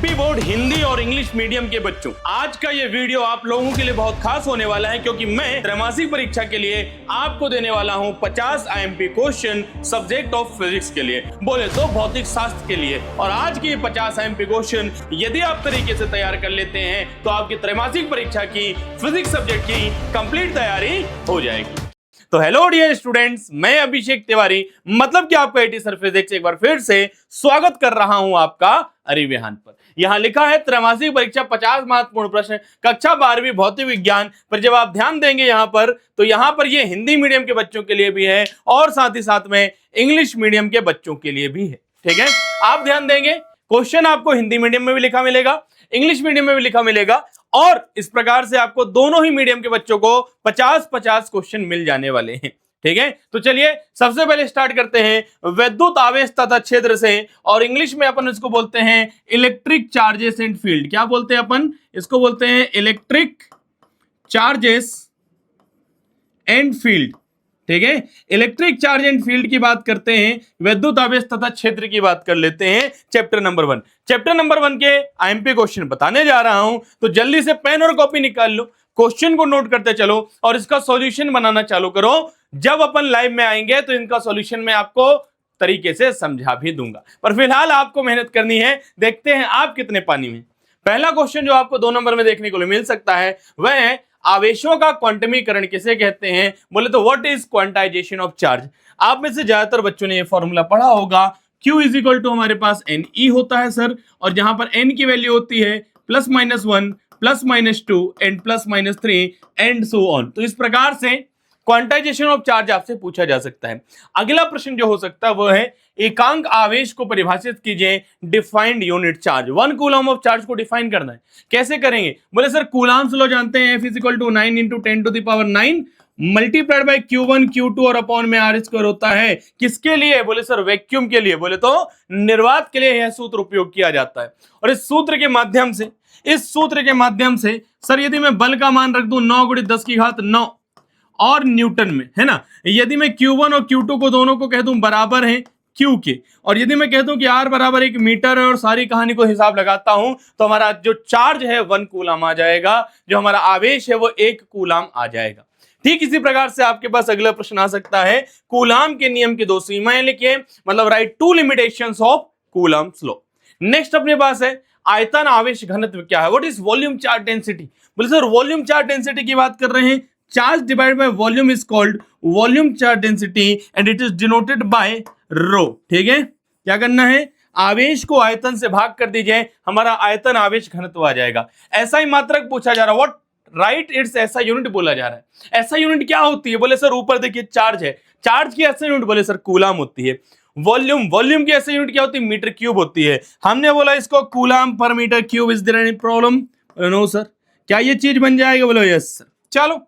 MP board Hindi और English medium के बच्चों, आज का ये वीडियो आप लोगों के लिए बहुत खास होने वाला है क्योंकि मैं त्रैमासिक परीक्षा के लिए आपको देने वाला हूं 50 IMP question subject of physics के लिए, बोले तो भौतिक शास्त्र के लिए। और आज के 50 आईएमपी क्वेश्चन यदि आप तरीके से तैयार कर लेते हैं तो आपकी त्रैमासिक परीक्षा की फिजिक्स सब्जेक्ट की कंप्लीट तैयारी हो जाएगी। तो हेलो डियर स्टूडेंट्स, मैं अभिषेक तिवारी मतलब कि आपका एटी सर फिजिक्स एक बार फिर से स्वागत कर रहा हूं आपका अरिविहान पर। यहां लिखा है त्रैमासिक परीक्षा 50 महत्वपूर्ण प्रश्न कक्षा 12वीं भौतिक विज्ञान पर। जब आप ध्यान देंगे यहां पर तो यहां पर ये हिंदी मीडियम के बच्चों के लिए भी है और साथ ही साथ में इंग्लिश मीडियम के बच्चों के लिए भी है। ठीक है, आप ध्यान देंगे क्वेश्चन आपको हिंदी मीडियम में भी लिखा मिलेगा, इंग्लिश मीडियम में भी लिखा मिलेगा और इस प्रकार से आपको दोनों ही मीडियम के बच्चों को 50-50 क्वेश्चन मिल जाने वाले हैं। ठीक है, तो चलिए सबसे पहले स्टार्ट करते हैं विद्युत आवेश तथा क्षेत्र से, और इंग्लिश में अपन इसको बोलते हैं इलेक्ट्रिक चार्जेस एंड फील्ड। क्या बोलते हैं अपन इसको? बोलते हैं इलेक्ट्रिक चार्जेस एंड फील्ड। ठीक है, इलेक्ट्रिक चार्ज एंड फील्ड की बात करते हैं, विद्युत आवेश तथा क्षेत्र की बात कर लेते हैं। चैप्टर नंबर 1 के आईएमपी क्वेश्चन बताने जा रहा हूं, तो जल्दी से पेन और कॉपी निकाल लो, क्वेश्चन को नोट करते चलो और इसका सॉल्यूशन बनाना चालू करो। जब अपन लाइव में आएंगे तो इनका सॉल्यूशन मैं आपको तरीके से समझा भी दूंगा, पर फिलहाल आपको मेहनत करनी है। देखते हैं आप कितने पानी में। पहला क्वेश्चन जो आपको 2 नंबर में देखने को मिल सकता है वह है आवेशों का क्वांटमीकरण किसे कहते हैं? बोले तो what is quantization of charge. आप में से ज्यादातर बच्चों ने ये फॉर्मूला पढ़ा होगा, Q इज इक्वल टू हमारे पास NE होता है सर, और जहां पर N की वैल्यू होती है +-1 +-2 एंड +-3 एंड सो ऑन। तो इस प्रकार से क्वांटाइजेशन ऑफ चार्ज आपसे पूछा जा सकता है। अगला प्रश्न जो हो सकता है वह है एकांक आवेश को परिभाषित कीजिए, defined unit charge. 1 coulomb of charge को डिफाइन करना है, कैसे करेंगे? बोले सर कूलम्स लॉ जानते हैं, F = 9 × 10⁹ multiplied by Q1 Q2 और अपॉन में R² होता है। किसके लिए? बोले सर वैक्यूम के लिए, बोले तो निर्वात के लिए यह सूत्र उपयोग किया जाता है। और इस सूत्र के माध्यम से सर यदि मैं बल का मान रख दूं 9 × 10⁹ और न्यूटन में, है ना, यदि मैं Q1 और Q2 को दोनों को कह दूं बराबर है Q के, और यदि मैं कह दूं कि R बराबर 1 मीटर है और सारी कहानी को हिसाब लगाता हूं तो हमारा जो चार्ज है 1 कूलम आ जाएगा, जो हमारा आवेश है वो 1 कूलम आ जाएगा। ठीक इसी प्रकार से आपके पास अगला प्रश्न आ सकता है, कूलम के नियम की 2 सीमाएं लिखिए, मतलब write 2 limitations of Coulomb's law. Next अपने पास है आयतन आवेश घनत्व क्या है? What is volume charge density. बोले सर वॉल्यूम चार्ज डेंसिटी की बात कर रहे हैं, charge divided by volume is called volume charge density and it is denoted by rho. ठीक है, क्या करना है? आवेश को आयतन से भाग कर दीजिए, हमारा आयतन आवेश घनत्व आ जाएगा। ऐसा ही मात्रक पूछा जा रहा है, व्हाट राइट इट्स ऐसा यूनिट बोला जा रहा है। ऐसा यूनिट क्या होती है? बोले सर ऊपर देखिए चार्ज है, चार्ज की ऐसा यूनिट बोले सर कूलम होती है। वॉल्यूम की ऐसा यूनिट क्या होती है? मीटर क्यूब होती है। हमने बोला इसको coulomb per metre cube. Is there any problem? No sir. क्या ये चीज बन जाएगा? बोलो यस सर। चलो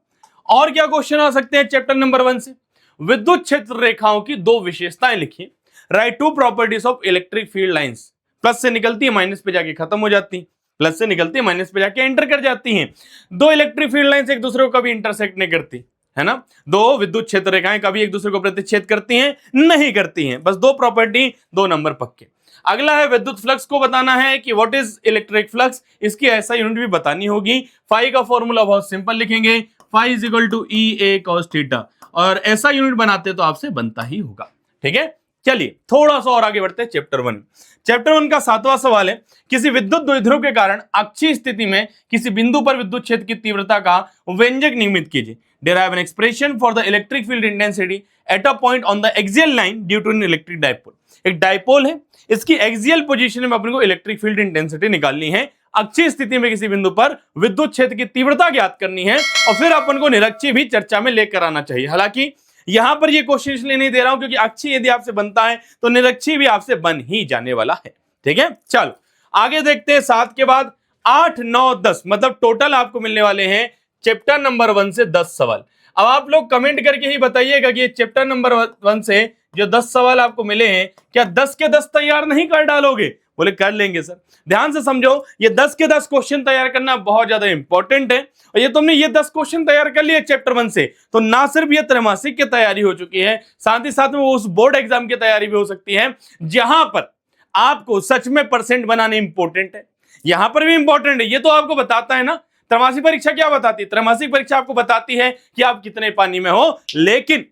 और क्या क्वेश्चन आ सकते हैं चैप्टर नंबर 1 से? विद्युत क्षेत्र रेखाओं की 2 विशेषताएं लिखिए। Right 2 properties of electric field lines. Plus से निकलती है माइनस पे जाके खत्म हो जाती है, प्लस से निकलती है माइनस पे जाके एंटर कर जाती हैं। 2 इलेक्ट्रिक फील्ड लाइंस एक दूसरे को कभी इंटरसेक्ट नहीं करती, है ना। 2 विद्युत क्षेत्र रेखाएं कभी एक दूसरे को प्रतिच्छेद करती हैं? नहीं करती हैं। बस 2 प्रॉपर्टी, 2 नंबर पक्के। अगला है विद्युत फ्लक्स को बताना है कि व्हाट इज इलेक्ट्रिक फ्लक्स, इसकी ऐसा यूनिट भी बतानी होगी। फाई का फॉर्मूला बहुत सिंपल लिखेंगे, फाई = EA cos θ, और ऐसा यूनिट बनाते तो आपसे बनता ही होगा। ठीक है, चलिए थोड़ा सा और आगे बढ़ते हैं। चैप्टर 1 का 7वां सवाल है, किसी विद्युत द्विध्रुव के कारण अक्षीय स्थिति में किसी बिंदु पर विद्युत क्षेत्र की तीव्रता का व्यंजक नियमित कीजिए। Derive an expression for the electric field intensity at a point on the axial line due to an electric dipole. एक डायपोल है, इसकी एक्सियल पोजीशन में अपने को इलेक्ट्रिक फील्ड इंटेंसिटी निकालनी है। अक्षीय स्थिति में किसी बिंदु पर विद्युत क्षेत्र की तीव्रता ज्ञात करनी है, और फिर अपन को निरक्षीय भी चर्चा में लेकर आना चाहिए। हालांकि यहां पर ये क्वेश्चन इसलिए नहीं दे रहा हूं क्योंकि अक्षीय यदि आपसे बनता है तो निरक्षीय भी आपसे बन ही जाने वाला है। ठीक है, चलो आगे देखते हैं। 7 के बाद 8, 9, 10 मतलब टोटल आपको मिलने वाले हैं चैप्टर नंबर 1 से 10 सवाल। अब आप लोग कमेंट करके ही बताइएगा कि चैप्टर नंबर 1 से जो 10 सवाल आपको मिले हैं, क्या 10 के 10 तैयार नहीं कर डालोगे? बोले कर लेंगे सर। ध्यान से समझो, ये 10 के 10 क्वेश्चन तैयार करना बहुत ज्यादा इंपॉर्टेंट है, और ये तुमने ये 10 क्वेश्चन तैयार कर लिए चैप्टर 1 से, तो ना सिर्फ ये त्रैमासिक की तैयारी हो चुकी है, साथ ही साथ में उस बोर्ड एग्जाम की तैयारी भी हो सकती है, जहां पर आपको सच में परसेंट बनाने इंपॉर्टेंट है। यहां पर भी इंपॉर्टेंट है, ये तो आपको बताता है ना। त्रैमासिक परीक्षा क्या बताती है? त्रैमासिक परीक्षा आपको बताती है कि आप कितने पानी में हो, लेकिन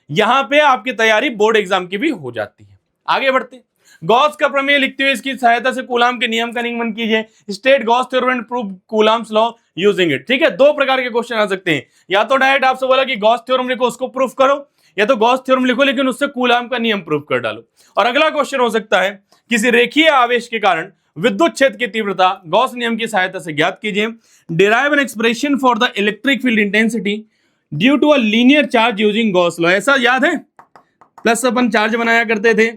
यहां पे आपकी तैयारी बोर्ड एग्जाम की भी हो जाती है। आगे बढ़ते, गॉस का प्रमेय लिखते हुए इसकी सहायता से कूलाम के नियम का निगमन कीजिए। State Gauss theorem and prove coulombs law using it. ठीक है, दो प्रकार के क्वेश्चन आ सकते हैं, या तो डायरेक्ट आपसे बोला कि गॉस थ्योरम लिखो उसको प्रूफ करो, या तो गॉस थ्योरम लिखो लेकिन उससे कूलाम का नियम प्रूफ कर डालो। और अगला क्वेश्चन हो सकता है किसी रेखीय आवेश के कारण विद्युत क्षेत्र की तीव्रता गॉस नियम की सहायता से ज्ञात कीजिए। Derive an expression for the electric field intensity due to a linear charge using Gauss law. ऐसा याद है, प्लस अपन चार्ज बनाया करते थे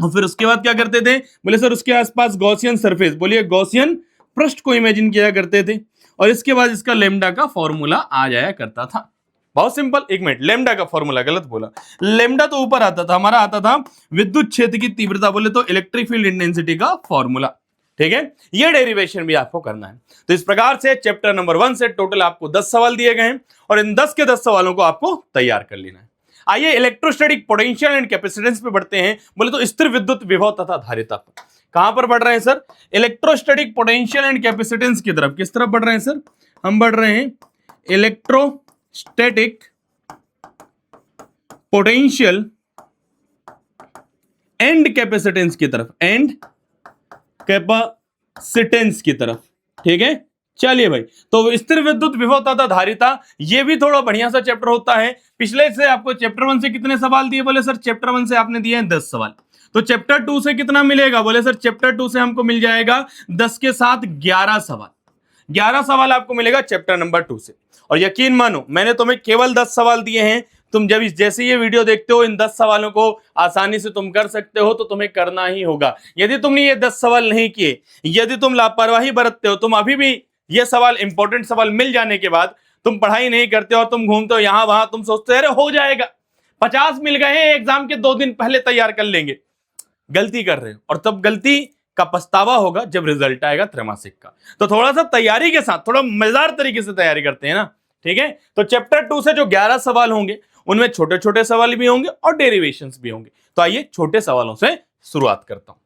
और फिर उसके बाद क्या करते थे, बोले सर उसके आसपास गॉसियन सरफेस, बोलिए गॉसियन पृष्ठ को इमेजिन किया करते थे, और इसके बाद इसका लेमडा का फॉर्मूला आ जाया करता था। बहुत सिंपल, एक मिनट, लेमडा का फॉर्मूला गलत बोला, लेमडा तो ऊपर आता था, हमारा आता था विद्युत क्षेत्र की तीव्रता, बोले तो इलेक्ट्रिक फील्ड इंटेंसिटी का फॉर्मूला। ठीक है, ये डेरिवेशन भी आपको करना है। तो इस प्रकार से चैप्टर नंबर 1 से टोटल आपको 10 सवाल दिए गए हैं और इन 10 के 10 सवालों को आपको तैयार कर लेना है। आइए इलेक्ट्रोस्टैटिक पोटेंशियल एंड कैपेसिटेंस पे बढ़ते हैं, बोले तो स्थिर विद्युत विभव तथा धारिता पर। कहां पर बढ़ रहे हैं sir? Electrostatic potential and capacitance की तरफ। किस तरफ बढ़ रहे हैं सर? हम बढ़ रहे हैं इलेक्ट्रोस्टैटिक पोटेंशियल एंड कैपेसिटेंस की तरफ, एंड कैपेसिटेंस की तरफ। ठीक है, चलिए भाई, तो स्थिर विद्युत विभव तथा धारिता, ये भी थोड़ा बढ़िया सा चैप्टर होता है। पिछले से आपको चैप्टर 1 से कितने सवाल दिए? बोले सर चैप्टर 1 से आपने दिए हैं 10 सवाल। तो चैप्टर 2 से कितना मिलेगा? बोले सर चैप्टर 2 से हमको मिल जाएगा 10 के साथ 11 सवाल। 11 सवाल आपको मिलेगा चैप्टर नंबर 2 से। और यकीन मानो मैंने तुम्हें केवल 10 सवाल दिए हैं, तुम जब जैसे ये वीडियो देखते हो इन 10 सवालों को आसानी से तुम कर सकते हो, तो तुम्हें करना ही होगा। यदि तुमने ये 10 सवाल नहीं किए, यदि तुम लापरवाही बरतते हो, तुम अभी भी ये सवाल, इंपॉर्टेंट सवाल मिल जाने के बाद तुम पढ़ाई नहीं करते और तुम घूमते हो यहां वहां, तुम सोचते अरे हो जाएगा, 50 मिल गए हैं, एग्जाम के 2 दिन पहले तैयार कर लेंगे, गलती कर रहे हो। और तब गलती का पछतावा होगा जब रिजल्ट आएगा त्रैमासिक का। तो थोड़ा सा तैयारी के साथ, थोड़ा मजेदार तरीके से तैयारी करते हैं ना। ठीक है, तो चैप्टर 2 से जो 11 सवाल होंगे उनमें छोटे छोटे सवाल भी होंगे और डेरिवेशंस भी होंगे। तो आइए छोटे सवालों से शुरुआत करता हूं।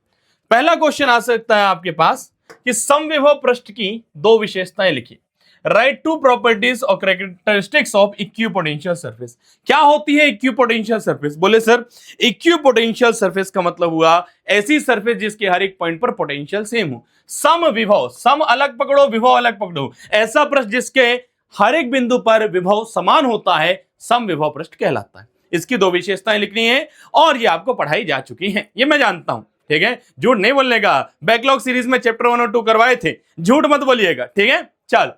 पहला क्वेश्चन आ सकता है आपके पास कि समविभव पृष्ठ की 2 विशेषताएं लिखिए। राइट टू प्रॉपर्टीज और कैरेक्टरिस्टिक्स ऑफ इक्विपोटेंशियल सरफेस। क्या होती है इक्विपोटेंशियल सरफेस? बोले सर इक्विपोटेंशियल सरफेस का मतलब हुआ ऐसी सरफेस जिसके हर एक पॉइंट पर पोटेंशियल सेम हो। सम विभव, सम अलग पकड़ो, विभव अलग पकड़ो, ऐसा पृष्ठ जिसके हर एक बिंदु पर विभव समान होता है, सम विभव पृष्ठ कहलाता है। इसकी 2 विशेषताएं लिखनी है और ये आपको पढ़ाई जा चुकी है, ये मैं जानता हूं। ठीक है, झूठ नहीं बोलने का, बैकलॉग सीरीज में चैप्टर 1 और 2 करवाए थे, झूठ मत बोलिएगा। ठीक है, चल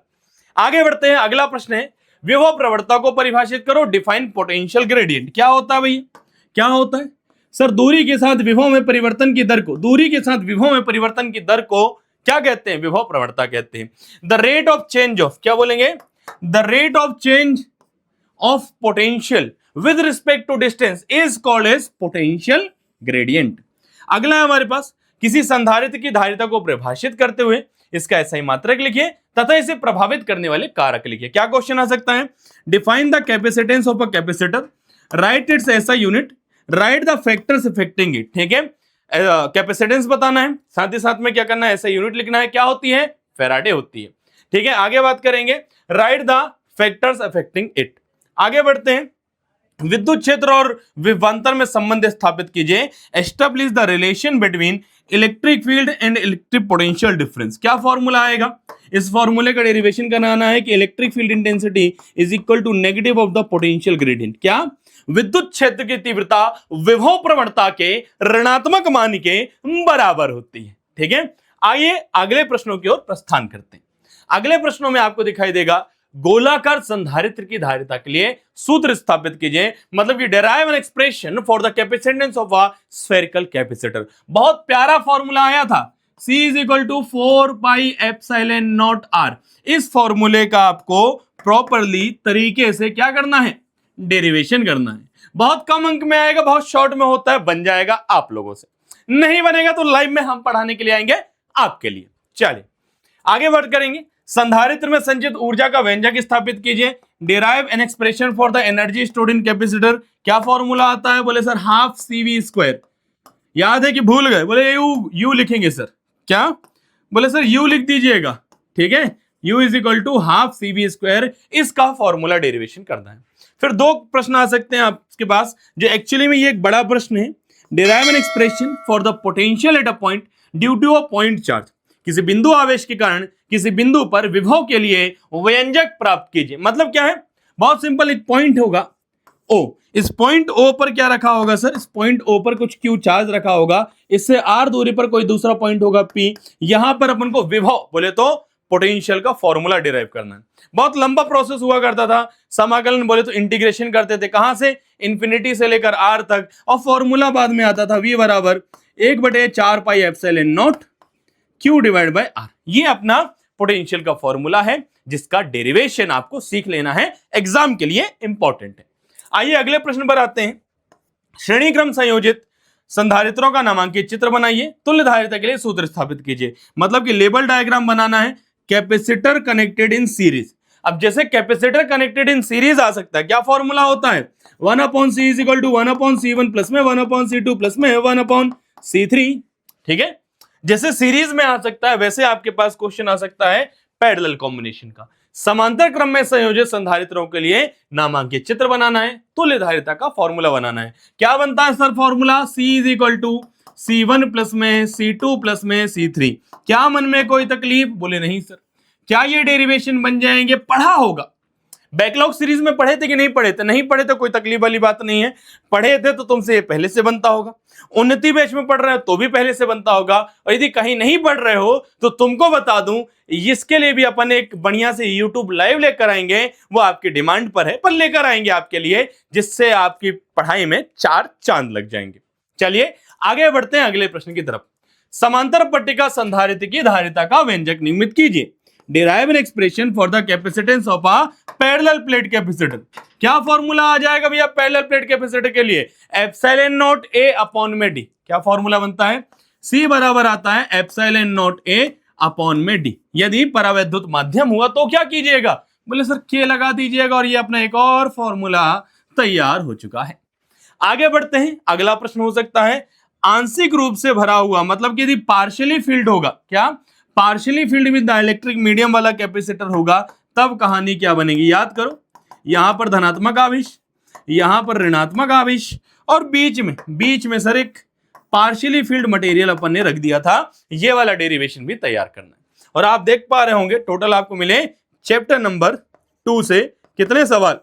आगे बढ़ते हैं। अगला प्रश्न है विभव प्रवणता को परिभाषित करो, डिफाइन पोटेंशियल ग्रेडियंट। क्या होता है भैया, क्या होता है सर? दूरी के साथ विभव में परिवर्तन की दर को, दूरी के साथ विभव में परिवर्तन की दर को क्या कहते हैं? विभव प्रवणता कहते हैं। The rate of change of, क्या बोलेंगे? The rate of change of potential with respect to distance is called as potential gradient. अगला है हमारे पास किसी संधारित्र की धारिता को परिभाषित करते हुए इसका SI मात्रक लिखिए तथा इसे प्रभावित करने वाले कारक लिखिए। क्या क्वेश्चन आ सकता है? Define the capacitance of a capacitor, right it's SI unit, right the factors affecting it. ठीक है, कैपेसिटेंस बताना है, साथ ही साथ में क्या करना है? SI यूनिट लिखना है। क्या होती है? फैराडे होती है। ठीक है, आगे बात करेंगे right the factors affecting it. आगे बढ़ते हैं, विद्युत क्षेत्र और विभवांतर में संबंध स्थापित कीजिए। Establish the relation between electric field and electric potential difference. क्या फॉर्मूला आएगा? इस फॉर्मूले का डेरिवेशन करना है कि electric field intensity is equal to negative of the potential gradient. क्या? विद्युत क्षेत्र की तीव्रता विभव प्रवणता के ऋणात्मक मान के बराबर होती है। ठीक है, आइए अगले प्रश्नों की ओर प्रस्थान करते हैं। अगले प्रश्नों में आपको दिखाई देगा गोलाकार संधारित्र की धारिता के लिए सूत्र स्थापित कीजिए, मतलब कि derive an expression for the capacitance of a spherical capacitor. बहुत प्यारा फॉर्मूला आया था, C is equal to 4 pi epsilon naught R। इस फॉर्मूले का आपको प्रॉपरली तरीके से क्या करना है? डेरिवेशन करना है। बहुत कम अंक में आएगा, बहुत शॉर्ट में होता है, बन जाएगा आप लोगों से। नहीं बनेगा तो लाइव में हम पढ़ाने के लिए आएंगे आपके लिए। चलिए आगे बढ़ करेंगे। संधारित्र में संचित ऊर्जा का व्यंजक स्थापित कीजिए। Derive an expression for the energy stored in capacitor. क्या फॉर्मूला आता है? बोले सर ½ CV²। याद है कि भूल गए? बोले यू लिखेंगे सर। क्या? बोले सर u लिख दीजिएगा, ठीक है, u is equal to half CV square, इसका फॉर्मूला डेरिवेशन करना है। फिर दो प्रश्न आ सकते हैं आपके पास, जो एक्चुअली में ये एक बड़ा प्रश्न है। Derive an expression for the potential at a point due to a point charge, किसी बिंदु आवेश के कारण किसी बिंदु पर विभव के लिए व्यंजक प्राप्त कीजिए। मतलब क्या है, बहुत सिंपल, एक पॉइंट होगा O, इस पॉइंट O पर क्या रखा होगा सर, इस पॉइंट O पर कुछ Q चार्ज रखा होगा, इससे R दूरी पर कोई दूसरा पॉइंट होगा P, यहां पर अपन को विभव बोले तो पोटेंशियल का फॉर्मूला डिराइव करना है। बहुत लंबा प्रोसेस हुआ करता था, समाकलन बोले तो इंटीग्रेशन करते थे, कहां से, इंफिनिटी से लेकर R तक, और फॉर्मूला बाद में आता था V बराबर 1/4 पाई epsilon not Q divide by R। ये अपना पोटेंशियल का फॉर्मूला है, जिसका डेरिवेशन आपको सीख लेना है, एग्जाम के लिए इंपॉर्टेंट है। आइए अगले प्रश्न पर आते हैं। श्रेणी क्रम संयोजित संधारित्रों का नामांकित चित्र बनाइए, तुल्य धारिता के लिए सूत्र स्थापित कीजिए। मतलब कि लेबल डायग्राम बनाना है, कैपेसिटर कनेक्टेड इन सीरीज। अब जैसे कैपेसिटर कनेक्टेड इन सीरीज आ सकता है, क्या फॉर्मूला होता है, 1/C is equal to 1/C1 plus में 1/C2 प्लस में 1/C3, ठीक है। जैसे सीरीज में आ सकता है, वैसे आपके पास क्वेश्चन आ सकता है पैरेलल कॉम्बिनेशन का। समांतर क्रम में संयोजित संधारित्रों के लिए नामांकित चित्र बनाना है, तुल्य धारिता का फॉर्मूला बनाना है। क्या बनता है sir formula, C is equal to C1 plus में C2 प्लस में C3। क्या मन में कोई तकलीफ, बोले नहीं सर। क्या ये डेरिवेशन बन जाएंगे, पढ़ा होगा, बैकलॉग सीरीज में पढ़े थे कि नहीं पढ़े थे, नहीं पढ़े तो कोई तकलीफ वाली बात नहीं है, पढ़े थे तो तुमसे ये पहले से बनता होगा। उन्नति बैच में पढ़ रहे हो तो भी पहले से बनता होगा, और यदि कहीं नहीं पढ़ रहे हो तो तुमको बता दूं, इसके लिए भी अपन एक बढ़िया से YouTube लाइव लेकर आएंगे, वो आपकी डिमांड पर है, पर लेकर आएंगे आपके लिए, जिससे आपकी पढ़ाई में 4 चांद लग जाएंगे। चलिए आगे बढ़ते हैं अगले प्रश्न की तरफ। समांतर पट्टिका संधारित्र की धारिता का व्यंजक निर्मित कीजिए। Derive an expression for the capacitance of a parallel plate capacitor. क्या फॉर्मूला आ जाएगा भैया पैरेलल प्लेट कैपेसिटर के लिए, एप्सिलॉन नॉट A अपॉन में D। क्या फॉर्मूला बनता है, C बराबर आता है एप्सिलॉन नॉट A अपॉन में D। यदि परावैद्युत माध्यम हुआ तो क्या कीजिएगा, बोले सर K लगा दीजिएगा, और ये अपना एक और फॉर्मूला तैयार हो चुका है। आगे बढ़ते हैं, अगला प्रश्न हो सकता है आंशिक रूप से भरा हुआ, मतलब कि यदि पार्शियली फील्ड होगा, क्या partially field with dielectric medium वाला कैपेसिटर होगा, तब कहानी क्या बनेगी, याद करो, यहां पर धनात्मक आवेश, यहां पर ऋणात्मक आवेश, और बीच में सर एक पार्शियली फील्ड मटेरियल अपन ने रख दिया था। ये वाला डेरिवेशन भी तैयार करना है। और आप देख पा रहे होंगे टोटल आपको मिले चैप्टर नंबर 2 से कितने सवाल,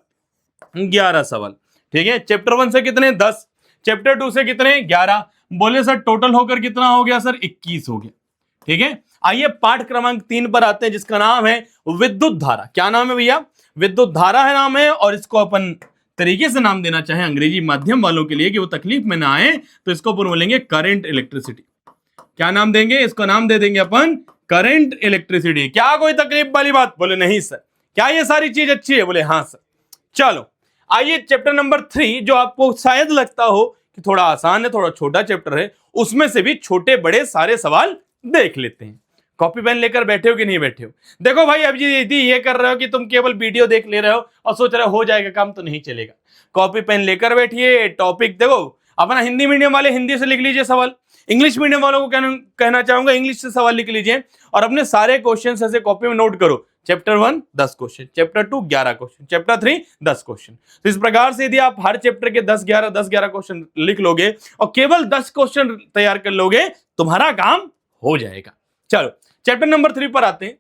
11 सवाल, ठीक है। चैप्टर 1 से कितने, 10, चैप्टर 2 से कितने, 11। बोले सर टोटल होकर कितना हो गया सर, 21 हो गया, ठीक है। आइए पाठ क्रमांक 3 पर आते हैं, जिसका नाम है विद्युत धारा। क्या नाम है भैया, विद्युत धारा है नाम है, और इसको अपन तरीके से नाम देना चाहे अंग्रेजी माध्यम वालों के लिए कि वो तकलीफ में ना आए, तो इसको अपन बोलेंगे करंट इलेक्ट्रिसिटी। क्या नाम देंगे, इसको नाम दे देंगे अपन करंट इलेक्ट्रिसिटी। क्या कोई तकलीफ वाली बात, बोले नहीं सर। क्या ये सारी चीज अच्छी है, बोले हाँ सर। चलो आइए चैप्टर नंबर 3, जो आपको शायद लगता हो कि थोड़ा आसान है, थोड़ा छोटा चैप्टर है, उसमें से भी छोटे बड़े सारे सवाल देख लेते हैं। कॉपी पेन लेकर बैठे हो कि नहीं बैठे हो, देखो भाई, अब यदि ये कर रहे हो कि तुम केवल वीडियो देख ले रहे हो और सोच रहे हो जाएगा काम, तो नहीं चलेगा। कॉपी पेन लेकर बैठिए, टॉपिक देखो, अपना हिंदी मीडियम वाले हिंदी से लिख लीजिए सवाल, इंग्लिश मीडियम वालों को कहना चाहूंगा इंग्लिश से सवाल लिख लीजिए, और अपने सारे क्वेश्चन ऐसे कॉपी में नोट करो। Chapter 1 10 question, chapter 2 11 question, chapter 3 10 question. तो इस प्रकार से यदि आप हर चैप्टर के 10-11 क्वेश्चन लिख लोगे और केवल 10 क्वेश्चन तैयार कर लोगे, तुम्हारा काम हो जाएगा। चलो चैप्टर नंबर 3 पर आते हैं।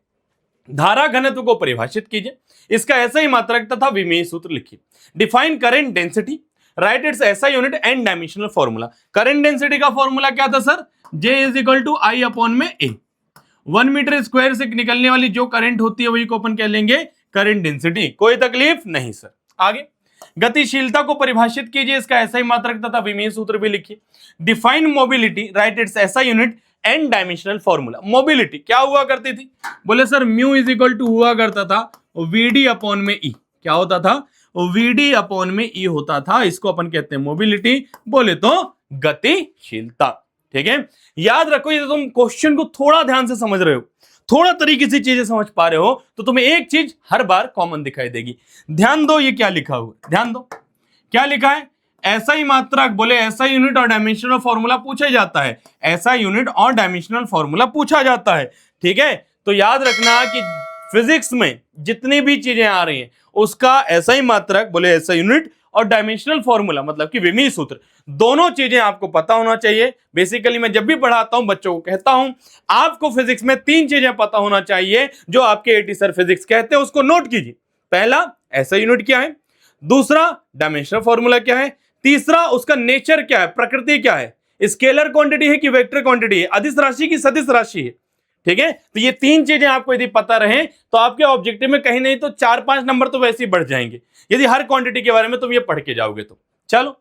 धारा घनत्व को परिभाषित कीजिए, इसका ऐसा ही मात्रक तथा विमेय सूत्र लिखिए। Define current density, write its ऐसा unit and dimensional formula. Current density का फॉर्मूला क्या था sir, J is equal to I upon में A। 1 मीटर स्क्वायर से निकलने वाली जो करंट होती है वही को अपन कह लेंगे करंट डेंसिटी। कोई तकलीफ नहीं सर। आगे गतिशीलता को परिभाषित कीजिए, इसका ऐसा ही मात्रक तथा विमेय सूत्र भी लिखिए। डिफाइन मोबिलिटी, राइट इट्स ऐसा unit and dimensional formula. Mobility क्या हुआ करती थी, बोले sir mu is equal to हुआ करता था VD अपॉन में E। क्या होता था, VD अपॉन में E होता था, इसको अपन कहते हैं मोबिलिटी, बोले तो गतिशीलता। ठीक है, याद रखो, ये तुम क्वेश्चन को थोड़ा ध्यान से समझ रहे हो, थोड़ा तरीके से चीजें समझ पा रहे हो, तो तुम्हें एक चीज हर बार कॉमन दिखाई देगी। ध्यान दो, ये क्या लिखा हुआ है, ध्यान दो क्या लिखा है, ऐसा ही मात्रक, बोले ऐसा यूनिट और डायमेंशनल फॉर्मूला पूछा जाता है, ऐसा यूनिट और डायमेंशनल फॉर्मूला पूछा जाता है। ठीक है, तो याद रखना कि फिजिक्स में जितनी भी चीजें आ रही हैं उसका एसआई मात्रक बोले एसआई यूनिट और डायमेंशनल फॉर्मूला मतलब कि विमीय सूत्र, दोनों चीजें आपको पता होना चाहिए। बेसिकली मैं जब भी पढ़ाता हूं बच्चों को कहता हूं आपको फिजिक्स में 3 चीजें पता होना चाहिए जो आपके एटी सर फिजिक्स कहते हैं, उसको नोट कीजिए। पहला एसआई यूनिट क्या है, दूसरा डायमेंशनल फॉर्मूला क्या है, तीसरा उसका नेचर क्या है, प्रकृति क्या है, स्केलर क्वांटिटी है कि वेक्टर क्वांटिटी है, अदिश राशि की सदिश राशि है। ठीक है, तो ये 3 चीजें आपको यदि पता रहे तो आपके ऑब्जेक्टिव में कहीं नहीं तो 4-5 नंबर तो वैसे ही बढ़ जाएंगे यदि हर क्वांटिटी के बारे में तुम ये पढ़ के जाओगे तो। चलो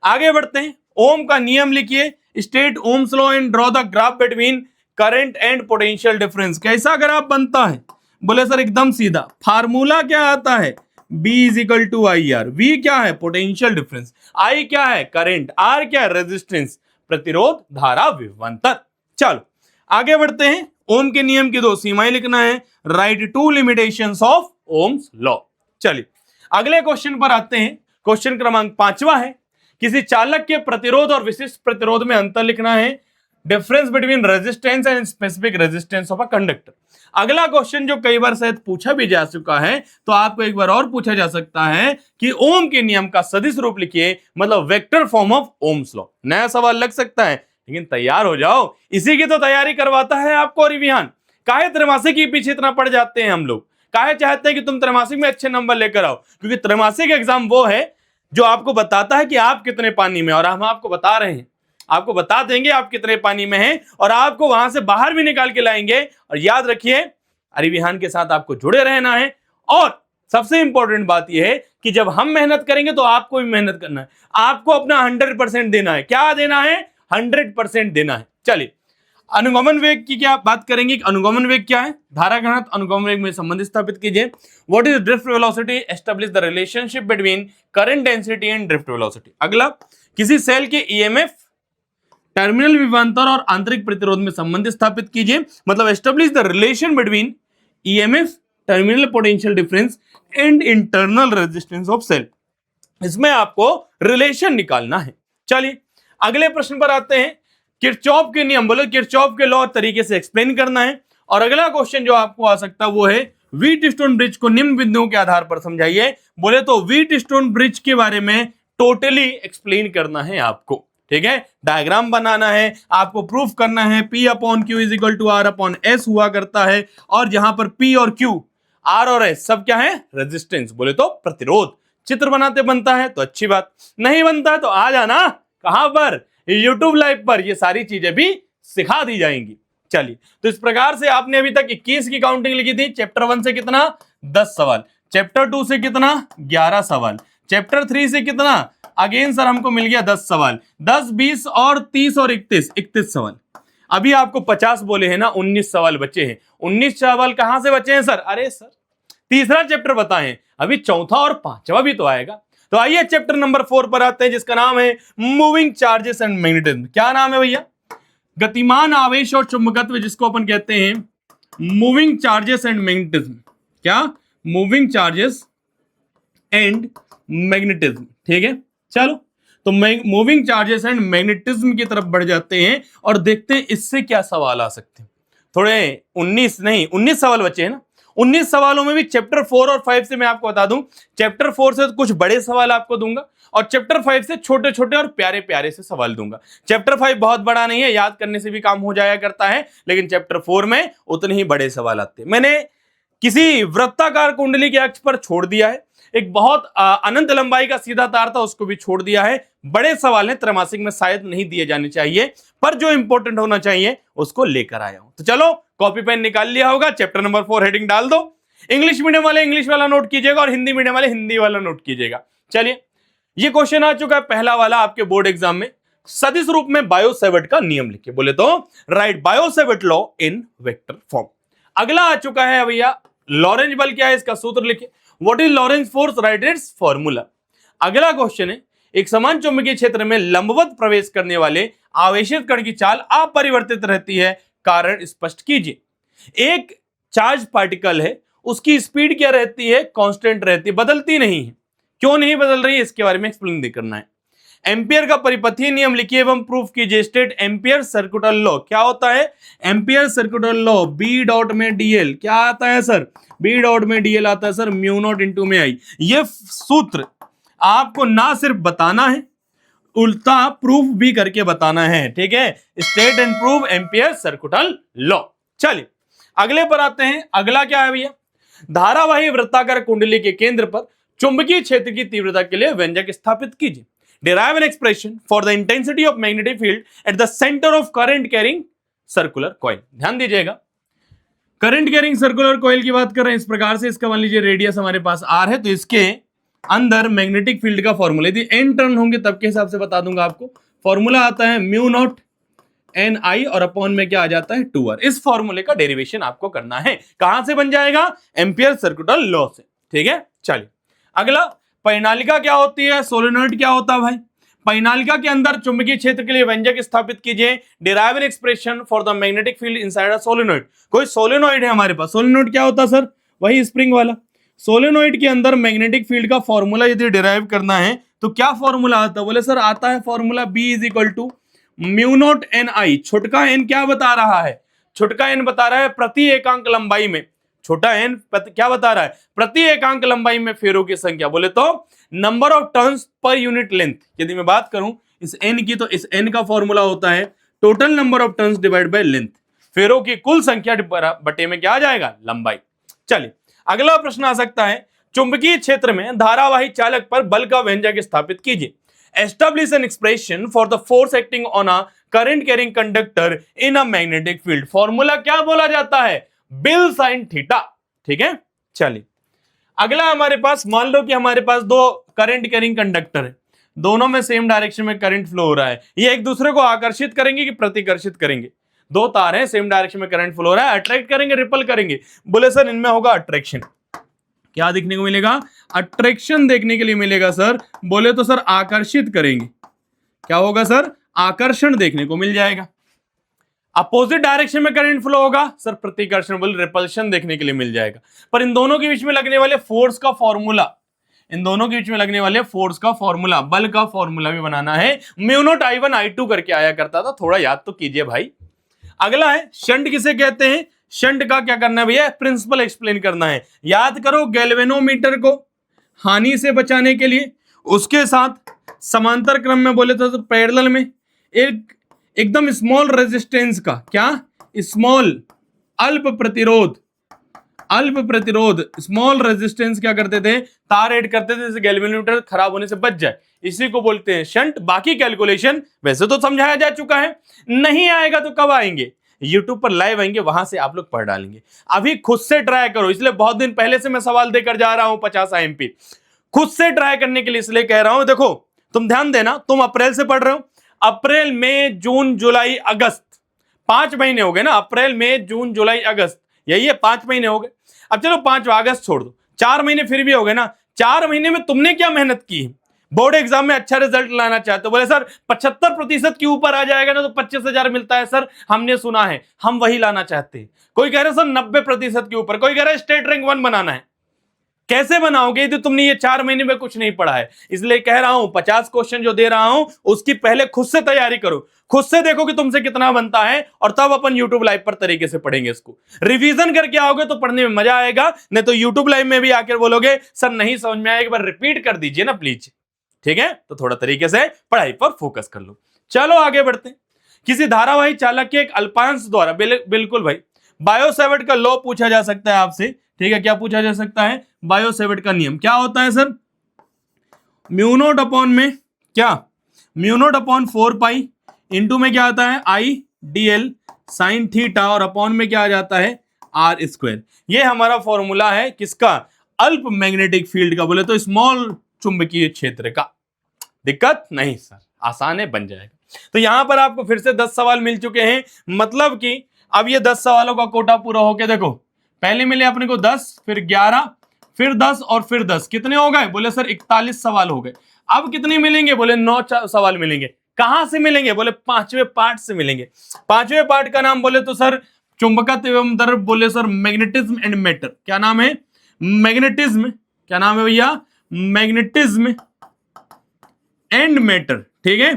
आगे बढ़ते हैं। ओम का नियम लिखिए, state Ohm's law and draw the graph between current and potential difference. कैसा ग्राफ बनता है, बोले सर एकदम सीधा, फार्मूला क्या आता है, B is equal to I r. V क्या है, पोटेंशियल डिफरेंस, I क्या है, करंट, R क्या है, रेजिस्टेंस, प्रतिरोध, धारा, विभवांतर। चलो आगे बढ़ते हैं। ओम के नियम की 2 सीमाएं लिखना है, right 2 limitations of Ohm's law. चलिए अगले क्वेश्चन पर आते हैं। क्वेश्चन क्रमांक 5वां है, किसी चालक के प्रतिरोध और विशिष्ट प्रतिरोध में अंतर लिखना है, difference between resistance and specific resistance of a conductor. अगला क्वेश्चन जो कई बार शायद पूछा भी जा चुका है तो आपको एक बार और पूछा जा सकता है कि ओम के नियम का सदिश रूप लिखिए, मतलब vector form of Ohm's law. नया सवाल लग सकता है लेकिन तैयार हो जाओ, इसी की तो तैयारी करवाता है आपको रिविहान। काहे त्रैमासिक के पीछे इतना पड़ जाते हैं हम लोग, काहे चाहते हैं कि तुम त्रैमासिक में अच्छे नंबर लेकर आओ, क्योंकि त्रैमासिक एग्जाम वो है जो आपको बताता है कि आप कितने पानी में, और हम आपको बता रहे हैं, आपको बता देंगे आप कितने पानी में हैं और आपको वहां से बाहर भी निकाल के लाएंगे। और याद रखिए रिविहान के साथ आपको जुड़े रहना है। और सबसे इंपॉर्टेंट बात यह है कि जब हम मेहनत करेंगे तो आपको भी मेहनत करना है, आपको अपना 100% देना है। क्या देना है, 100% देना है। चलिए अनुगमन वेग की क्या बात करेंगे, अनुगमन वेग क्या है, धारा घनत्व अनुगमन वेग में संबंध स्थापित कीजिए। What is drift velocity, establish the relationship between current density and drift velocity. अगला, किसी सेल के ईएमएफ, टर्मिनल विभवांतर और आंतरिक प्रतिरोध में संबंध स्थापित कीजिए, मतलब establish the relation between EMF, terminal potential difference and internal resistance of cell. इसमें आपको रिलेशन निकालना है। चलिए अगले प्रश्न पर आते हैं। किरचॉफ के नियम, बोले किरचॉफ के लॉ तरीके से एक्सप्लेन करना है। और अगला क्वेश्चन जो आपको आ सकता है वो है व्हीट स्टोन ब्रिज को निम्न बिंदुओं के आधार पर समझाइए। बोले तो व्हीट स्टोन ब्रिज के बारे में टोटली एक्सप्लेन करना है आपको। ठीक है, डायग्राम बनाना है, आपको प्रूफ करना है P upon Q is equal to R upon S हुआ करता है। और जहां पर P और Q, R और S सब क्या है, रेजिस्टेंस, बोले तो प्रतिरोध। चित्र बनाते बनता है तो अच्छी बात, नहीं बनता है तो आ जाना कहां पर, YouTube लाइव पर, ये सारी चीजें भी सिखा दी जाएंगी। चलिए तो इस प्रकार से आपने अभी तक 21 की काउंटिंग लिखी थी। चैप्टर 1 से कितना, 10 सवाल, चैप्टर 2 से कितना, 11 सवाल, चैप्टर 3 से कितना, अगेन सर हमको मिल गया 10 सवाल, 10, 20 और 30 और 31 सवाल। अभी आपको 50 बोले हैं ना, 19 सवाल बचे हैं। 19 सवाल कहां से बचे हैं सर, अरे सर तीसरा चैप्टर बताएं, अभी चौथा और पांचवा भी तो आएगा। तो आइए चैप्टर नंबर 4 पर आते हैं जिसका नाम है मूविंग चार्जेस एंड मैग्नेटिज्म। क्या नाम है भैया, गतिमान आवेश और चुंबकत्व, जिसको अपन कहते हैं मूविंग चार्जेस एंड मैग्नेटिज्म। क्या, मूविंग चार्जेस एंड मैग्नेटिज्म। ठीक है, चलो तो मूविंग चार्जेस एंड मैग्नेटिज्म की तरफ बढ़ जाते हैं और देखते हैं इससे क्या सवाल आ सकते हैं। थोड़े 19 सवाल बचे हैं ना। 19 सवालों में भी चैप्टर 4 और 5 से मैं आपको बता दूं, चैप्टर 4 से कुछ बड़े सवाल आपको दूंगा और चैप्टर 5 से छोटे छोटे और प्यारे प्यारे से सवाल दूंगा। चैप्टर 5 बहुत बड़ा नहीं है, याद करने से भी काम हो जाया करता है, लेकिन चैप्टर 4 में उतने ही बड़े सवाल आते हैं। मैंने किसी वृत्ताकार कुंडली के अक्ष पर छोड़ दिया है, एक बहुत अनंत लंबाई का सीधा तार था उसको भी छोड़ दिया है। बड़े सवाल हैं, त्रैमासिक में शायद नहीं दिए जाने चाहिए, पर जो इंपॉर्टेंट होना चाहिए उसको लेकर आया हूं। तो चलो कॉपी पेन निकाल लिया होगा, चैप्टर नंबर 4 हेडिंग डाल दो। इंग्लिश मीडियम वाले इंग्लिश वाला नोट कीजिएगा और हिंदी मीडियम वाले हिंदी वाला नोट कीजिएगा। चलिए ये क्वेश्चन आ चुका है पहला वाला आपके बोर्ड एग्जाम में। सदिश रूप में बायो-सैवर्ट का नियम लिखिए। बोले तो right bio-Savart law in vector form. अगला आ चुका है भैया लॉरेंज बल क्या है, इसका सूत्र लिखिए। What is Lorentz force, write its formula. अगला क्वेश्चन है एक समान चुंबकीय क्षेत्र में लंबवत प्रवेश करने वाले आवेशित कण की चाल अपरिवर्तित रहती है, कारण स्पष्ट कीजिए। एक चार्ज पार्टिकल है, उसकी स्पीड क्या रहती है, कांस्टेंट रहती है, बदलती नहीं है। क्यों नहीं बदल रही है इसके बारे में एक्सप्लेन करना है। एम्पियर का परिपथीय नियम लिखिए एवं प्रूफ कीजिए। State Ampere circular law. क्या होता है Ampere circular law? B dot में डीएल क्या आता है सर? बी डॉट में डीएल आता है सर म्यू नॉट इंटू में आई। ये सूत्र आपको ना सिर्फ बताना है, उल्टा प्रूफ भी करके बताना है, ठीक है। State and proof ampere circular law. चलिए अगले पर आते हैं। अगला क्या है भैया? धारावाही वृत्ताकार कुंडली के केंद्र पर चुंबकीय क्षेत्र की तीव्रता के लिए व्यंजक स्थापित कीजिए। Derive an expression for the intensity of magnetic field at the center of current carrying circular coil। ध्यान दीजिएगा, करंट कैरिंग सर्कुलर कॉइल की बात कर रहे हैं। इस प्रकार से इसका मान लीजिए रेडियस हमारे पास आर है, तो इसके अंदर मैग्नेटिक फील्ड का फॉर्मूला, यदि एन टर्न होंगे तब के हिसाब से बता दूंगा आपको। फॉर्मूला आता है म्यू नॉट एन आई और अपॉन में क्या आ जाता है 2r। इस फॉर्मूले का डेरिवेशन आपको करना है। कहां से बन जाएगा? एम्पियर सर्कुलर लॉ से, ठीक है। चलिए अगला, परिनालिका क्या होती है? सोलेनोइड क्या होता है भाई? परिनालिका के अंदर चुंबकीय क्षेत्र के लिए व्यंजक स्थापित कीजिए। Derive an expression for the magnetic field inside a solenoid. कोई सोलेनोइड है हमारे पास। सोलेनोइड क्या होता है सर? वही स्प्रिंग वाला। सोलेनोइड के अंदर मैग्नेटिक फील्ड का फॉर्मूला यदि डिराइव करना है तो क्या फॉर्मूला आता है? बोले सर आता है formula B is equal to mu naught N I. छोटका एन क्या बता रहा है? छोटका एन बता रहा है प्रति एकांक लंबाई में। छोटा एन क्या बता रहा है? प्रति एकांक लंबाई में फेरों की संख्या। बोले तो number of turns per unit length. यदि मैं बात करूं इस एन की, तो इस एन का फॉर्मूला होता है total number of turns divide by length. फेरों की कुल संख्या बटे में क्या आ जाएगा? लंबाई। चलिए अगला प्रश्न आ सकता है, चुंबकीय क्षेत्र में धारावाही चालक पर बल का व्यंजक स्थापित कीजिए। Establish N expression for the force acting on a current carrying conductor in a magnetic field. Formula क्या बोला जाता है? बिल साइन थीटा, ठीक है। चलिए अगला हमारे पास, मान लो कि हमारे पास दो करंट कैरिंग कंडक्टर है, दोनों में सेम डायरेक्शन में करंट फ्लो हो रहा है। ये एक दूसरे को आकर्षित करेंगे कि प्रतिकर्षित करेंगे? दो तार हैं, सेम डायरेक्शन में करंट फ्लो हो रहा है, अट्रैक्ट करेंगे रिपल करेंगे? बोले सर इनमें होगा अट्रैक्शन। क्या देखने को मिलेगा? अट्रैक्शन देखने के लिए मिलेगा सर। बोले तो सर आकर्षित करेंगे। क्या होगा सर? आकर्षण देखने को मिल जाएगा। अपोजिट डायरेक्शन में करंट फ्लो होगा सर, प्रतिकर्षण बोल रिपल्शन देखने के लिए मिल जाएगा। पर इन दोनों के बीच में लगने वाले फोर्स का फॉर्मूला, इन दोनों के बीच में लगने वाले फोर्स का फॉर्मूला, बल का फॉर्मूला भी बनाना है। म्यू नॉट I1 I2 करके आया करता था, थोड़ा याद तो कीजिए भाई। अगला है शंट किसे कहते हैं? शंट का क्या करना है भैया? प्रिंसिपल एक्सप्लेन करना है। याद करो गैल्वेनोमीटर को हानि से बचाने के लिए उसके साथ समांतर क्रम में, बोले तो पैरेलल में एक एकदम स्मॉल रेजिस्टेंस का, क्या स्मॉल अल्प प्रतिरोध स्मॉल रेजिस्टेंस क्या करते थे? तार ऐड करते थे जैसे गैल्वेनोमीटर खराब होने से बच जाए। इसी को बोलते हैं शंट। बाकी कैलकुलेशन वैसे तो समझाया जा चुका है, नहीं आएगा तो कब आएंगे? यूट्यूब पर लाइव आएंगे, वहां से आप लोग पढ़ डालेंगे। अभी खुद से ट्राई करो, इसलिए बहुत दिन पहले से मैं सवाल देकर जा रहा हूं 50 IMP। खुद से ट्राई करने के लिए इसलिए कह रहा हूं। देखो तुम ध्यान देना, तुम अप्रैल से पढ़ रहे हो, अप्रैल मई जून जुलाई अगस्त 5 महीने हो गए ना। अप्रैल मई जून जुलाई अगस्त, यही है 5 महीने हो गए। अब चलो 5 अगस्त छोड़ दो, 4 महीने फिर भी हो गए ना। 4 महीने में तुमने क्या मेहनत की? बोर्ड एग्जाम में अच्छा रिजल्ट लाना चाहते हो। बोले सर 75% के ऊपर आ जाएगा ना तो 25,000 मिलता है सर, हमने सुना है, हम वही लाना चाहते हैं। कोई कह रहे सर 90% के ऊपर, कोई कह रहा है स्टेट रैंक 1 बनाना है। कैसे बनाओगे यदि तुमने ये 4 महीने में कुछ नहीं पढ़ा है? इसलिए कह रहा हूं 50 क्वेश्चन जो दे रहा हूं उसकी पहले खुद से तैयारी करो, खुद से देखो कि तुमसे कितना बनता है, और तब अपन YouTube लाइव पर तरीके से पढ़ेंगे। इसको रिवीजन करके आओगे तो पढ़ने में मजा आएगा, नहीं तो YouTube लाइव में भी आकर बोलोगे सर नहीं समझ में आया, एक बार रिपीट कर दीजिए ना प्लीज, ठीक है। तो थोड़ा तरीके से पढ़ाई पर फोकस कर लो। चलो आगे बढ़ते हैं। किसी धारावाही चालक के एक अल्पांश द्वारा, बिल्कुल भाई, बायो-सैवर्ट का लॉ पूछा जा सकता है आपसे, ठीक है। क्या पूछा जा सकता है? बायो-सैवर्ट का नियम क्या होता है सर? म्यू नॉट अपॉन में क्या? Mu naught upon 4 pi into में क्या आता है? I d l sine theta, और अपॉन में क्या आ जाता है? R square. ये हमारा फॉर्मूला है किसका? अल्प मैग्नेटिक फील्ड का, बोले तो स्मॉल चुंबकीय क्षेत्र का। दिक्कत नहीं सर, आसान है, बन जाएगा। तो यहां पर आपको फिर से 10 सवाल मिल चुके हैं, मतलब कि अब ये 10 सवालों का कोटा पूरा होके देखो, पहले मिले अपने को 10, फिर 11, फिर 10 और फिर 10, कितने हो गए? बोले सर 41 सवाल हो गए। अब कितने मिलेंगे? बोले 9 सवाल मिलेंगे। कहां से मिलेंगे? बोले 5वें पार्ट से मिलेंगे। 5वें पार्ट का नाम बोले तो सर चुंबकत्व एवं द्रव, बोले सर मैग्नेटिज्म एंड मैटर। क्या नाम है? मैग्नेटिज्म। क्या नाम है भैया? मैग्नेटिज्म एंड मैटर, ठीक है,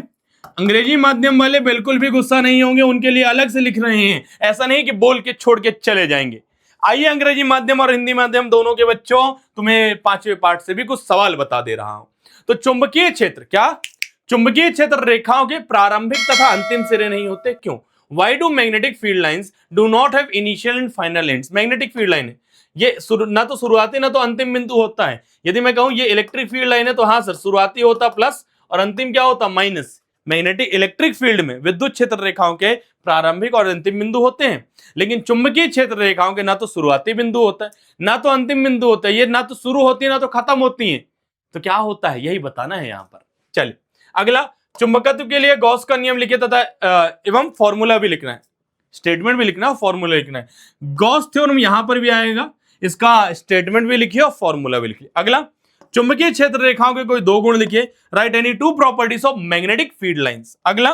अंग्रेजी माध्यम वाले बिल्कुल भी गुस्सा नहीं होंगे, उनके लिए अलग से लिख रहे हैं, ऐसा नहीं कि बोल के छोड़ के चले जाएंगे। आइए अंग्रेजी माध्यम और हिंदी माध्यम दोनों के बच्चों, तुम्हें 5वें पार्ट से भी कुछ सवाल बता दे रहा हूं। तो चुंबकीय क्षेत्र, क्या चुंबकीय क्षेत्र रेखाओं के प्रारंभिक तथा अंतिम सिरे नहीं होते, क्यों? Why do magnetic field lines do not have initial and final ends? Magnetic field line है, ये ना तो शुरुआती ना तो अंतिम बिंदु होता है। यदि मैं कहूं ये इलेक्ट्रिक फील्ड लाइन है तो हाँ सर, शुरुआती होता प्लस और अंतिम क्या होता, माइनस। मैग्नेटिक इलेक्ट्रिक फील्ड में विद्युत क्षेत्र रेखाओं के प्रारंभिक और अंतिम बिंदु होते हैं, लेकिन चुंबकीय क्षेत्र रेखाओं के ना तो शुरुआती बिंदु होता है ना तो अंतिम बिंदु होता है, ये ना तो शुरू होती है ना तो खत्म होती है। तो क्या होता है, यही बताना है यहां पर। चलिए अगला, चुंबकत्व के लिए गॉस का नियम लिखे तथा एवं फॉर्मूला भी लिखना है, स्टेटमेंट भी लिखना है, फॉर्मूला लिखना है। गॉस थ्योरम यहां पर भी आएगा, इसका स्टेटमेंट भी लिखिए और फॉर्मूला भी लिखिए। अगला, चुंबकीय क्षेत्र रेखाओं के कोई दो गुण लिखिए, right any two properties of magnetic field lines. अगला,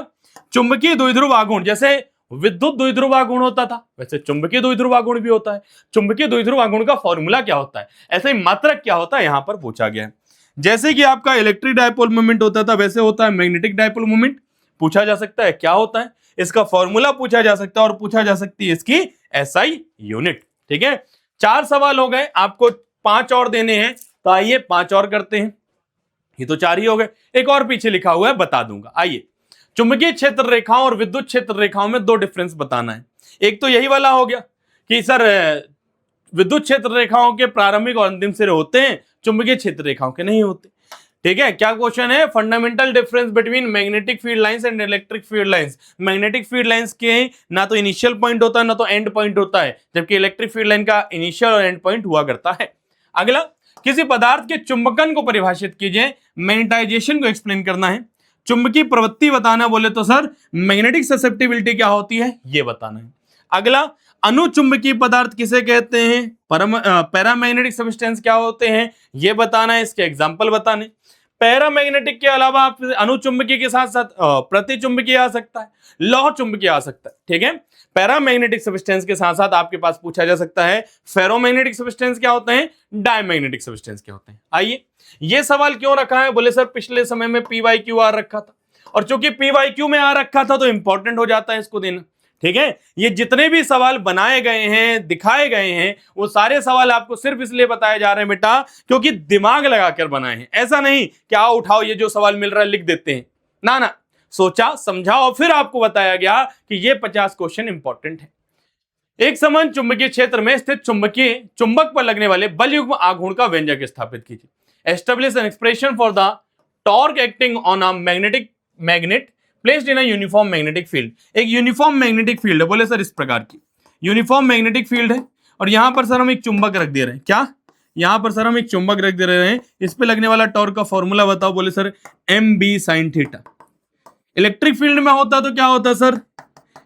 चुंबकीय द्विध्रुव आघूर्ण, जैसे विद्युत द्विध्रुव आघूर्ण होता था वैसे चुंबकीय द्विध्रुव आघूर्ण भी होता है। चुंबकीय द्विध्रुव आघूर्ण का फॉर्मूला क्या होता है, ऐसे ही मात्रक क्या होता है, यहां पर पूछा गया है। जैसे कि आपका इलेक्ट्रिक डायपोल मोमेंट होता था वैसे होता है मैग्नेटिक डायपोल मोमेंट। पूछा जा सकता है क्या होता है, इसका फॉर्मूला पूछा जा सकता है और पूछा जा सकती है इसकी एसआई यूनिट। ठीक है, 4 सवाल हो गए, आपको 5 और देने हैं, तो आइए 5 और करते हैं। ये तो 4 ही हो गए, एक और पीछे लिखा हुआ है बता दूंगा। आइए, चुंबकीय क्षेत्र रेखाओं और विद्युत क्षेत्र रेखाओं में 2 डिफरेंस बताना है। एक तो यही वाला हो गया कि सर विद्युत क्षेत्र रेखाओं के प्रारंभिक और अंतिम सिरे होते हैं, चुंबकीय क्षेत्र रेखाओं के नहीं होते। ठीक है, क्या क्वेश्चन है, fundamental difference between magnetic field lines and electric field lines. Magnetic field lines के ना तो इनिशियल पॉइंट होता है ना तो एंड पॉइंट होता है, जबकि इलेक्ट्रिक फील्ड लाइन का इनिशियल और एंड पॉइंट हुआ करता है। अगला, किसी पदार्थ के चुंबकन को परिभाषित कीजिए, मैग्नेटाइजेशन को एक्सप्लेन करना है। चुंबकीय प्रवृत्ति बताना बोले तो सर मैग्नेटिक ससेप्टिबिलिटी क्या होती है ये बताना है। अगला, अनुचुंबकीय पदार्थ किसे कहते हैं, पैरामैग्नेटिक सब्सटेंस क्या होते हैं ये बताना है, इसके एग्जांपल बताने। पैरामैग्नेटिक के अलावा आप अनुचुंबकीय के साथ साथ प्रतिचुंबकीय आ सकता है, लौह चुंबकीय आ सकता है। ठीक है, पैरामैग्नेटिक सब्सटेंस के साथ साथ आपके पास पूछा जा सकता है फेरोमैग्नेटिक सब्सटेंस क्या होते हैं, डायमैग्नेटिक सब्सटेंस क्या होते हैं। आइए, ये सवाल क्यों रखा है, बोले सर पिछले समय में PYQ आ रखा था और चूंकि PYQ में आ रखा था तो इंपॉर्टेंट हो जाता है इसको देना। ठीक है, ये जितने भी सवाल बनाए गए हैं दिखाए गए हैं वो सारे सवाल आपको सिर्फ इसलिए बताए जा रहे हैं बेटा क्योंकि दिमाग लगाकर बनाए हैं। ऐसा नहीं कि आओ उठाओ ये जो सवाल मिल रहा है लिख देते हैं, ना ना, सोचा समझा और फिर आपको बताया गया कि ये 50 क्वेश्चन इंपॉर्टेंट है। एक समान चुंबकीय क्षेत्र में स्थित चुंबक पर लगने वाले बल युग्म आघूर्ण का व्यंजक स्थापित कीजिए। Establish N expression for the torque acting on a magnet placed in a uniform magnetic field. एक यूनिफॉर्म मैग्नेटिक फील्ड है, बोले सर इस प्रकार की यूनिफॉर्म मैग्नेटिक फील्ड है और यहां पर सर हम एक चुंबक रख दे रहे हैं। क्या, यहां पर सर हम एक चुंबक रख दे रहे हैं, इस पे लगने वाला टॉर्क का फॉर्मूला बताओ, बोले sir mb sin theta. Electric field में होता तो क्या होता सर,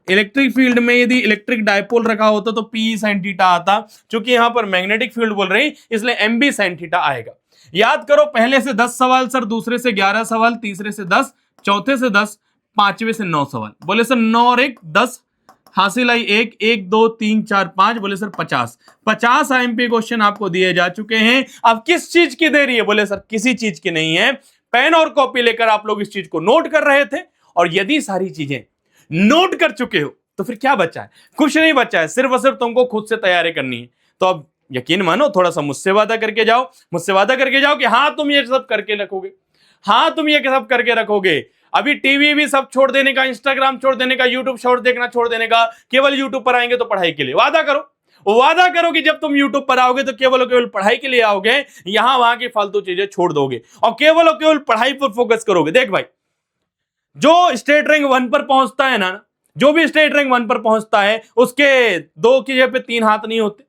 इलेक्ट्रिक फील्ड में यदि इलेक्ट्रिक डायपोल रखा होता तो P sin थीटा आता, क्योंकि यहां पर मैग्नेटिक फील्ड बोल रहे हैं इसलिए mb sin थीटा आएगा। याद करो, पहले से 10 सवाल सर, दूसरे से 11 सवाल, तीसरे से 10, चौथे से 10, पांचवे से 9 सवाल। बोले सर 9 और 1 10, हासिल आई 1 1 2 3 4 5, बोले सर 50 IMP क्वेश्चन आपको दिए जा चुके हैं। अब किस चीज की देरी है, बोले सर किसी चीज की नहीं है। पेन और कॉपी लेकर आप लोग इस चीज को नोट कर रहे थे और यदि सारी चीजें नोट कर चुके हो तो फिर क्या बचा है, कुछ नहीं बचा है, सिर्फ और सिर्फ तुमको खुद से तैयारी करनी है। तो अब यकीन मानो, थोड़ा सा मुझसे वादा करके जाओ, मुझसे वादा करके जाओ कि हाँ तुम ये सब करके रखोगे, हाँ तुम ये सब करके रखोगे। अभी टीवी भी सब छोड़ देने का, इंस्टाग्राम छोड़ देने का, यूट्यूब छोड़ देने का, केवल यूट्यूब पर आएंगे तो पढ़ाई के लिए। वादा करो कि जब तुम यूट्यूब पर आओगे तो केवल और केवल पढ़ाई के लिए आओगे, यहां वहां की फालतू चीजें छोड़ दोगे और केवल पढ़ाई पर फोकस करोगे। देख भाई, जो स्टेट रैंक 1 पर पहुंचता है ना, जो भी स्टेट रैंक 1 पर पहुंचता है उसके 2 की जगह पे 3 हाथ नहीं होते,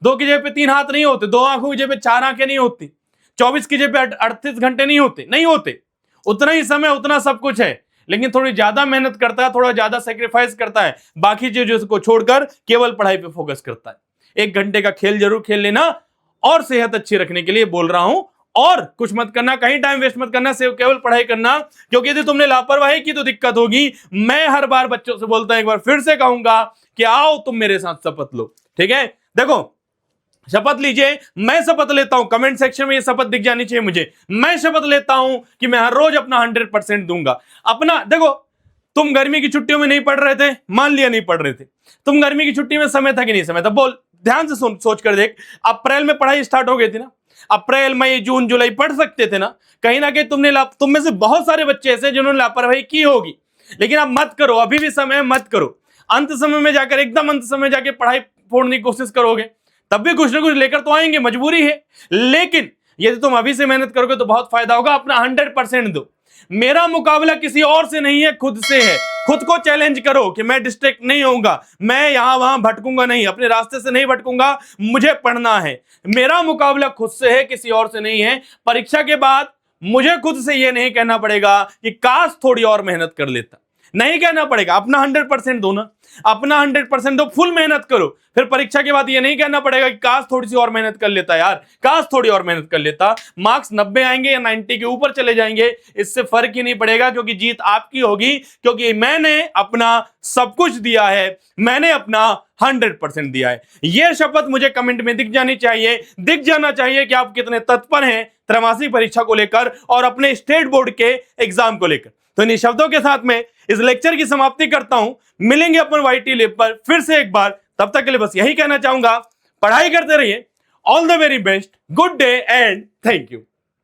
2 की जगह पे 3 हाथ नहीं होते, 2 आंखों की जगह पे 4 आंखें नहीं होती, 24 की जगह पे 38 घंटे नहीं होते। उतना ही समय उतना सब कुछ है, लेकिन थोड़ी ज्यादा मेहनत करता है, थोड़ा ज्यादा सेक्रीफाइस करता है, बाकी चीजों को छोड़कर केवल पढ़ाई पे फोकस करता है। 1 घंटे का खेल जरूर खेल लेना और सेहत अच्छी रखने के लिए बोल रहा हूं, और कुछ मत करना, कहीं टाइम वेस्ट मत करना, सिर्फ केवल पढ़ाई करना, क्योंकि यदि तुमने लापरवाही की तो दिक्कत होगी। मैं हर बार बच्चों से बोलता हूं, एक बार फिर से कहूंगा कि आओ तुम मेरे साथ शपथ लो। ठीक है, देखो शपथ लीजिए, मैं शपथ लेता हूं, कमेंट सेक्शन में ये शपथ दिख जानी चाहिए मुझे, मैं शपथ लेता हूं कि मैं हर रोज अपना 100% दूंगा। अपना देखो, तुम गर्मी की छुट्टियों में नहीं पढ़ रहे थे, मान लिया नहीं पढ़ रहे थे, तुम गर्मी की छुट्टी में समय था कि नहीं समय था, बोल ध्यान से सोच कर देख। अप्रैल में पढ़ाई स्टार्ट हो गई थी ना, अप्रैल मई जून जुलाई पढ़ सकते थे ना, कहीं ना कहीं तुम में से बहुत सारे बच्चे ऐसे जिन्होंने लापरवाही की होगी, लेकिन अब मत करो, अभी भी समय है, मत करो। अंत समय में जाकर, एकदम अंत समय जाके पढ़ाई छोड़ने की कोशिश करोगे, तब भी कुछ ना कुछ लेकर तो आएंगे, मजबूरी है। लेकिन यदि तुम अभी से मेहनत करोगे तो बहुत फायदा होगा। अपना 100% दो। मेरा मुकाबला किसी और से नहीं है, खुद से है। खुद को चैलेंज करो कि मैं डिस्ट्रैक्ट नहीं होऊंगा, मैं यहां वहां भटकूंगा नहीं, अपने रास्ते से नहीं भटकूंगा, मुझे पढ़ना है। मेरा मुकाबला खुद से है, किसी और से नहीं है। परीक्षा के बाद मुझे खुद से यह नहीं कहना पड़ेगा कि काश थोड़ी और मेहनत कर लेता, नहीं कहना पड़ेगा। अपना 100% दो ना, अपना 100% दो, फुल मेहनत करो। फिर परीक्षा के बाद ये नहीं कहना पड़ेगा कि काश थोड़ी सी और मेहनत कर लेता यार, काश थोड़ी और मेहनत कर लेता। मार्क्स 90 आएंगे या 90 के ऊपर चले जाएंगे, इससे फर्क ही नहीं पड़ेगा, क्योंकि जीत आपकी होगी, क्योंकि मैंने अपना सब कुछ दिया है, मैंने अपना 100% दिया है। यह शपथ मुझे कमेंट में दिख जानी चाहिए, दिख जाना चाहिए कि आप कितने तत्पर हैं त्रैमासिक परीक्षा को लेकर और अपने स्टेट बोर्ड के एग्जाम को लेकर। तो इन शब्दों के साथ में इस लेक्चर की समाप्ति करता हूं। मिलेंगे अपन YT लैब पर फिर से एक बार, तब तक के लिए बस यही कहना चाहूंगा, पढ़ाई करते रहिए। All the very best, good day and thank you.